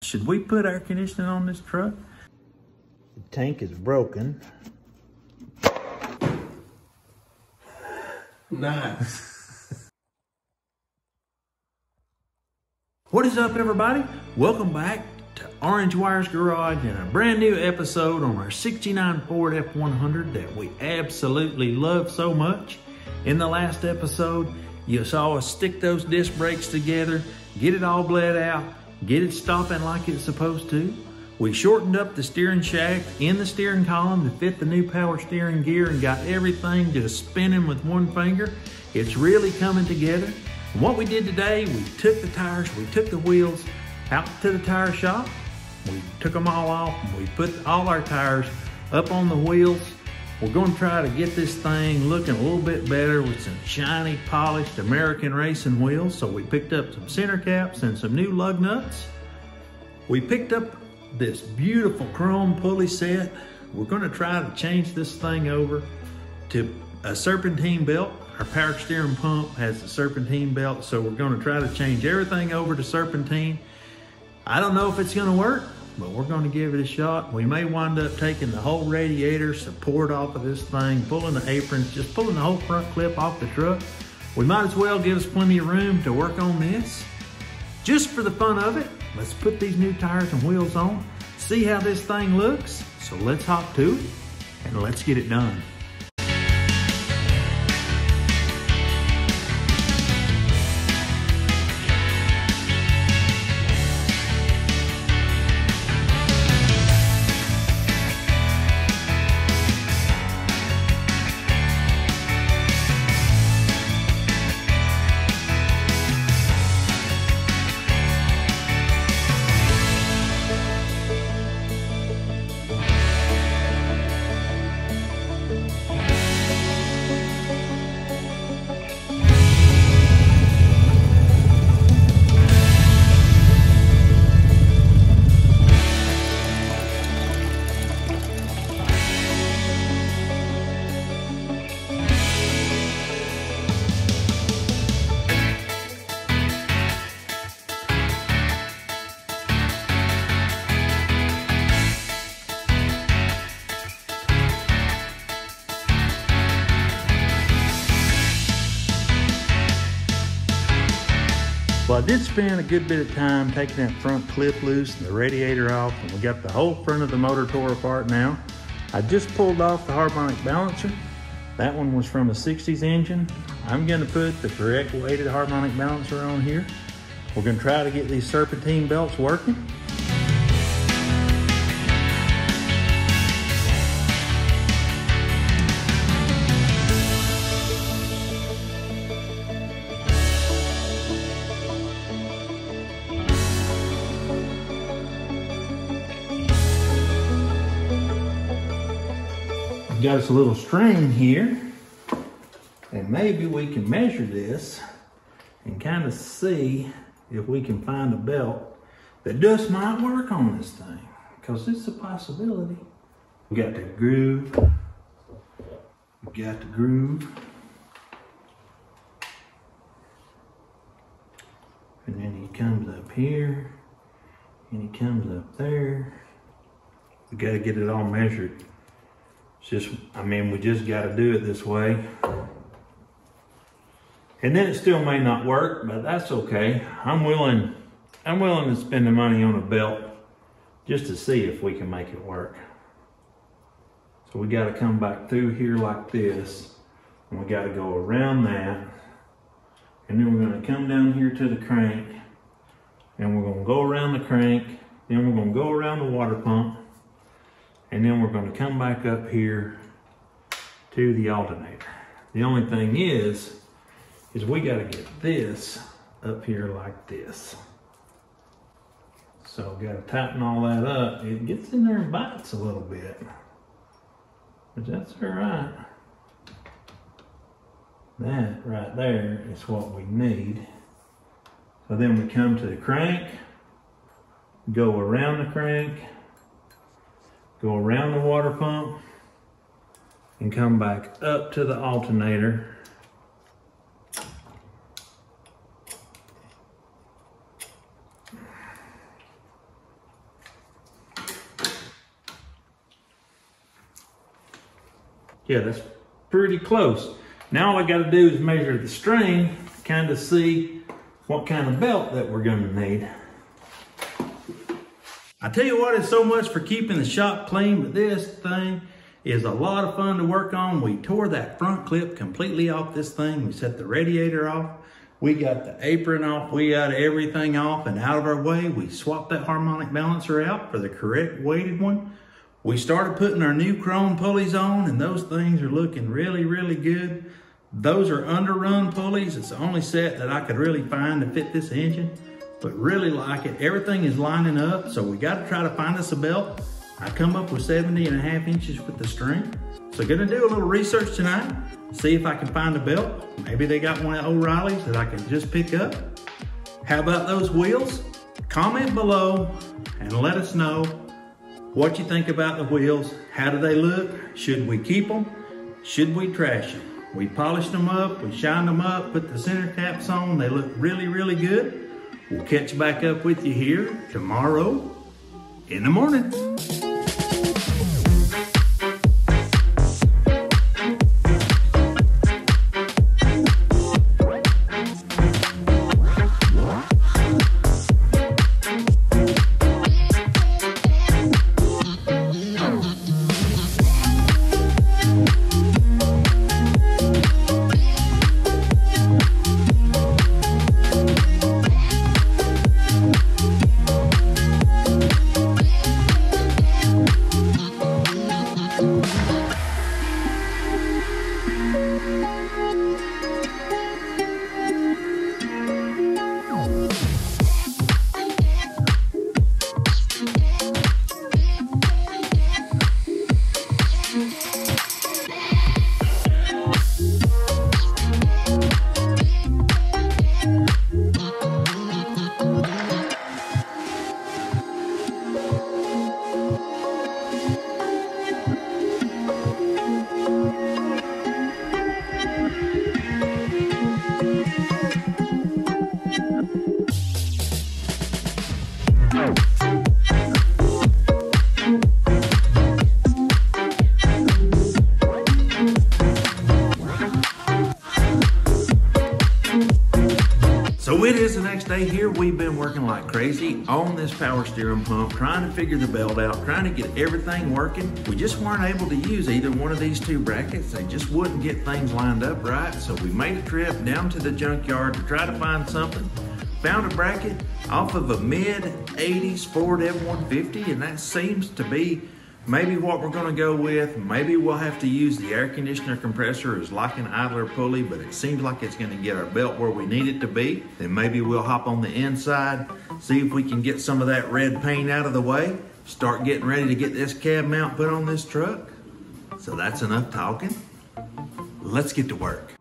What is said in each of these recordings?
Should we put air conditioning on this truck? The tank is broken. Nice. What is up, everybody? Welcome back to Orange Wire's Garage and a brand new episode on our 69 Ford F100 that we absolutely love so much. In the last episode, you saw us stick those disc brakes together, get it all bled out, get it stopping like it's supposed to. We shortened up the steering shaft in the steering column to fit the new power steering gear and got everything just spinning with one finger. It's really coming together. And what we did today, we took the tires, we took the wheels out to the tire shop. We took them all off and we put all our tires up on the wheels. We're going to try to get this thing looking a little bit better with some shiny, polished American racing wheels. So we picked up some center caps and some new lug nuts. We picked up this beautiful chrome pulley set. We're going to try to change this thing over to a Serpentine Belt. Our power steering pump has the Serpentine Belt, so we're going to try to change everything over to Serpentine. I don't know if it's going to work, but we're going to give it a shot. We may wind up taking the whole radiator support off of this thing, pulling the aprons, just pulling the whole front clip off the truck. We might as well give us plenty of room to work on this. Just for the fun of it, let's put these new tires and wheels on, see how this thing looks. So let's hop to it and let's get it done. Well, I did spend a good bit of time taking that front clip loose and the radiator off, and we got the whole front of the motor tore apart now. I just pulled off the harmonic balancer. That one was from a 60s engine. I'm gonna put the correct weighted harmonic balancer on here. We're gonna try to get these serpentine belts working. Got us a little string here, and maybe we can measure this and kind of see if we can find a belt that just might work on this thing, because it's a possibility. We got the groove, and then he comes up here and he comes up there. We got to get it all measured. It's just, I mean, we just got to do it this way. And then it still may not work, but that's okay. I'm willing to spend the money on a belt just to see if we can make it work. So we got to come back through here like this, and we got to go around that. And then we're going to come down here to the crank, and we're going to go around the crank, then we're going to go around the water pump, and then we're going to come back up here to the alternator. The only thing is we got to get this up here like this. So got to tighten all that up. It gets in there and bites a little bit, but that's all right. That right there is what we need. So then we come to the crank, go around the crank, go around the water pump, and come back up to the alternator. Yeah, that's pretty close. Now all I gotta do is measure the string, kind of see what kind of belt that we're gonna need. I tell you what, it's so much for keeping the shop clean, but this thing is a lot of fun to work on. We tore that front clip completely off this thing. We set the radiator off. We got the apron off. We got everything off and out of our way. We swapped that harmonic balancer out for the correct weighted one. We started putting our new chrome pulleys on, and those things are looking really, really good. Those are underrun pulleys. It's the only set that I could really find to fit this engine, but really like it. Everything is lining up, so we got to try to find us a belt. I come up with 70.5 inches with the string. So gonna do a little research tonight, see if I can find a belt. Maybe they got one of O'Reilly's that I can just pick up. How about those wheels? Comment below and let us know what you think about the wheels. How do they look? Should we keep them? Should we trash them? We polished them up, we shined them up, put the center caps on. They look really, really good. We'll catch back up with you here tomorrow in the morning. So it is the next day here. We've been working like crazy on this power steering pump, trying to figure the belt out, trying to get everything working. We just weren't able to use either one of these two brackets. They just wouldn't get things lined up right. So we made a trip down to the junkyard to try to find something. Found a bracket off of a mid-80s Ford F150, and that seems to be maybe what we're gonna go with. Maybe we'll have to use the air conditioner compressor as like an idler pulley, but it seems like it's gonna get our belt where we need it to be. Then maybe we'll hop on the inside, see if we can get some of that red paint out of the way, start getting ready to get this cab mount put on this truck. So that's enough talking. Let's get to work.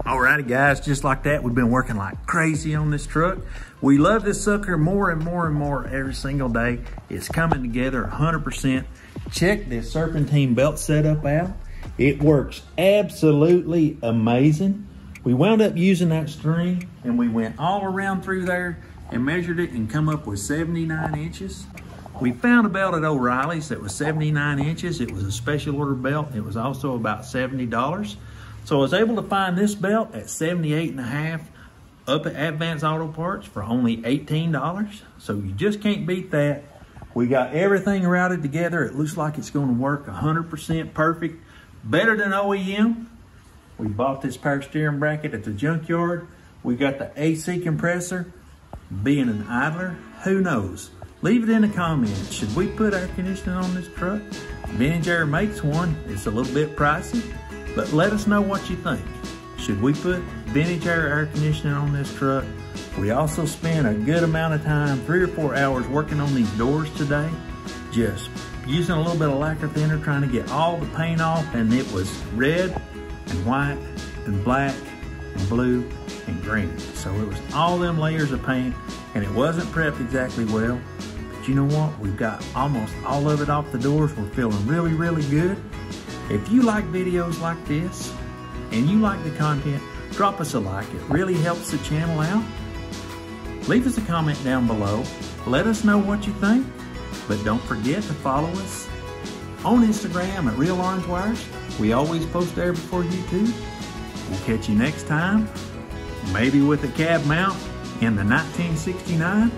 Alrighty guys, just like that, we've been working like crazy on this truck. We love this sucker more and more and more every single day. It's coming together 100%. check this Serpentine Belt setup out. It works absolutely amazing. We wound up using that string and we went all around through there and measured it and come up with 79 inches. We found a belt at O'Reilly's that was 79 inches. It was a special order belt. It was also about $70. So I was able to find this belt at $78.50 up at Advance Auto Parts for only $18. So you just can't beat that. We got everything routed together. It looks like it's going to work 100% perfect. Better than OEM. We bought this power steering bracket at the junkyard. We got the AC compressor. Being an idler, who knows? Leave it in the comments. Should we put air conditioning on this truck? Vintage Air makes one. It's a little bit pricey, but let us know what you think. Should we put Vintage Air conditioning on this truck? We also spent a good amount of time, 3 or 4 hours, working on these doors today. Just using a little bit of lacquer thinner, trying to get all the paint off, and it was red and white and black and blue and green. So it was all them layers of paint, and it wasn't prepped exactly well. But you know what? We've got almost all of it off the doors. We're feeling really, really good. If you like videos like this and you like the content, drop us a like. It really helps the channel out. Leave us a comment down below. Let us know what you think. But don't forget to follow us on Instagram at Real Orange Wires. We always post there before YouTube. We'll catch you next time. Maybe with a cab mount in the 1969.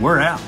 We're out.